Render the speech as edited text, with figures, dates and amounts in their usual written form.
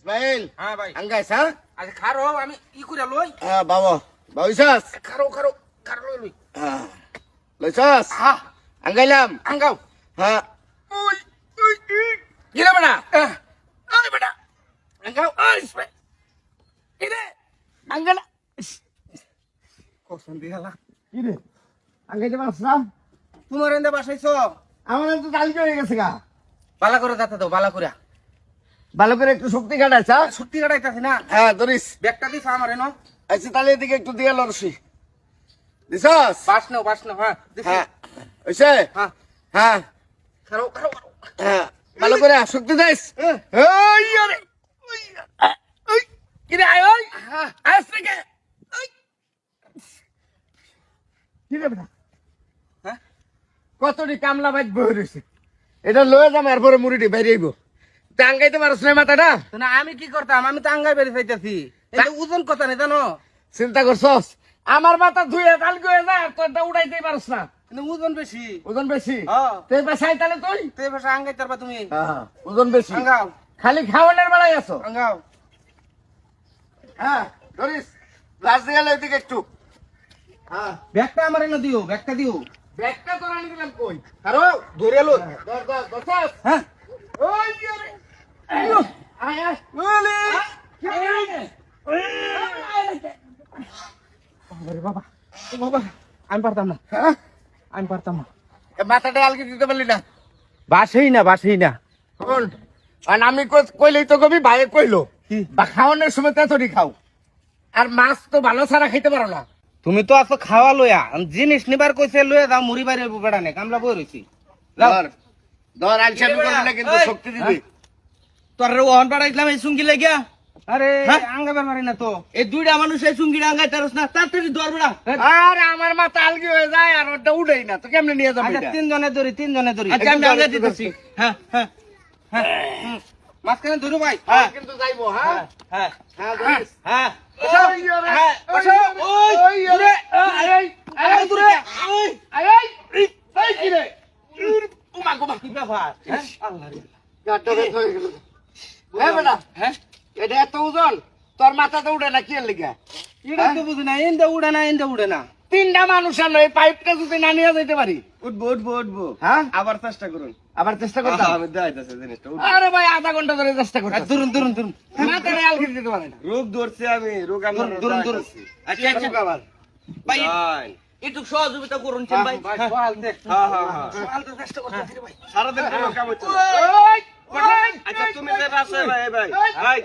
ইসমাইল হ্যাঁ ভাই আঙ্গাইছ হ্যাঁ আচ্ছা খারো আমি ই করে লই হ্যাঁ বাবা বাবিসাস খারো খারো খারো লই লই হ্যাঁ লইছাস হ্যাঁ আঙ্গাইলাম আঙ্গাও হ্যাঁ ওই ওই কি রে বেটা ওই বেটা আঙ্গাও ওই ইসমাইল ইরে আঙ্গালা কোসন দিলা কি রে আঙ্গাইতে পারছ না তোমার এন্ডে বাসাইছো আমার তো কালকে হয়ে গেছে গা বালা করে যাতে দাও বালা করে ভালো করে একটু শক্তি কাটাইছ সত্যি কাটাইতাছি না হ্যাঁ ধরিস ব্যাগটা দিছ আমারে ন আচ্ছা তাহলে এদিকে একটু দিয়ে লরসি দিছাস বাস নাও হ্যাঁ দিছি। হ্যাঁ হইছে হ্যাঁ হ্যাঁ খারো খারো খারো হ্যাঁ ভালো করে শক্তি দিস হ্যাঁ। ওই আরে ওই কি রে আয় ওই আজ থেকে কি রে বেটা হ্যাঁ কতটি কামলা বাইক বই রয়েছে এটা লয়ে যাম এরপরে মুড়িটি বেরিয়েব টাঙ্গাইতে পারছ না মাথাটা তো না আমি কি করতাম আমি তো আঙ্গাই বেরিয়ে যাইতাছি এটা ওজন কথা নেই জানো চিন্তা করছস আমার মাথা ধুয়ে কালকে হয়ে যায় আর তোরটা উড়াইতেই পারছ না কিন্তু ওজন বেশি ওজন বেশি হ্যাঁ তুই বাসায় তাহলে তুই তে ভাষা আঙ্গাই তারপর তুমি ওজন বেশি আঙ্গাও খালি খাওয়ানোর বেলায় আছো আঙ্গাও হ্যাঁ ধরিস গ্লাস দিয়ে গেলে ওইদিকে একটু হ্যাঁ ব্যাগটা আমার এনে দিও ব্যাগটা দিও ব্যাগটা তোর আনি দিলাম কই আরো ধরে লো ধর ধর ধরছস হ্যাঁ ওই আরে আয় আয় ওলে আরে বাবা বাবা আমি পারতাম না হ্যাঁ আমি পারতাম না মাথাটা আলকে দিতে পারলি না বাসেই না শোন আর আমি কইলেই তো কবি ভাইয়ে কইলো কি? বা খাওয়ানোর সময় তেতরি খাও আর মাছ তো ভালো ছাড়া খাইতে পারো না তুমি তো আছো খাওয়া লইয়া জিনিস নিবার কইছে লইয়া দাও মুড়ি বাইরে বেড়া নে কামলা বই রইছি ধর ধর আলসামি করবি না কিন্তু এই, শক্তি দিবি তোর ওহন পাড়াইছিলাম এই সুঙ্গি লাগিয়া আরে হ্যাঁ? আঙ্গাবার মারি না তো এই দুইটা মানুষ এই সুঙ্গিটা আঙ্গাই তারস না তাড়াতাড়ি দর বেড়া আর আমার মাথা আলগি হয়ে যায় আর ওটা উঠেই না তো কেমনে নিয়ে যাবি আচ্ছা এটা? তিনজনে ধরি আচ্ছা, আমি আমি আঙ্গাই ধরি, দিতেছি হ্যাঁ হ্যাঁ হ্যাঁ মাঝখানে ধরু ভাই হ্যাঁ কিন্তু যাইবো হ্যাঁ হ্যাঁ হ্যাঁ ধরিস হ্যাঁ ওই আরে, হ্যাঁ ওই ওই ওই আরে, আয় আয় আয় আয় দূরে ওই আয় আয় এই কি রে উমা গোমা কি ব্যাপার হ্যাঁ আল্লাহ রে গাড়টা বের হয়ে গেল হ্যাঁ বেটা হ্যাঁ এটা এত ওজন তোর মাথাতে উঠে না কি এর লিগা এটা তো বুঝি না এন্ডা উড়ে না তিনটা মানুষ আনো এই পাইপটা যদি না নিয়ে যেতে পারি উঠবো হ্যাঁ আবার চেষ্টা করুন আবার চেষ্টা করতাম আমি দেখাইতেছে জিনিসটা আরে ভাই আধা ঘন্টা ধরে চেষ্টা করতাম ধরুন মাথাটা আলগি দিতে পারে না রোগ ধরছে আমি রোগ আমার ধরুন আচ্ছা কি আবার ভাই একটু সহযোগিতা করুন ভাই ভাই সওয়াল দেখ হ্যাঁ সওয়াল তো চেষ্টা করতে ভাই সারাদিন কাম হচ্ছে ওই আচ্ছা তুমি যে রাসে ভাই ভাই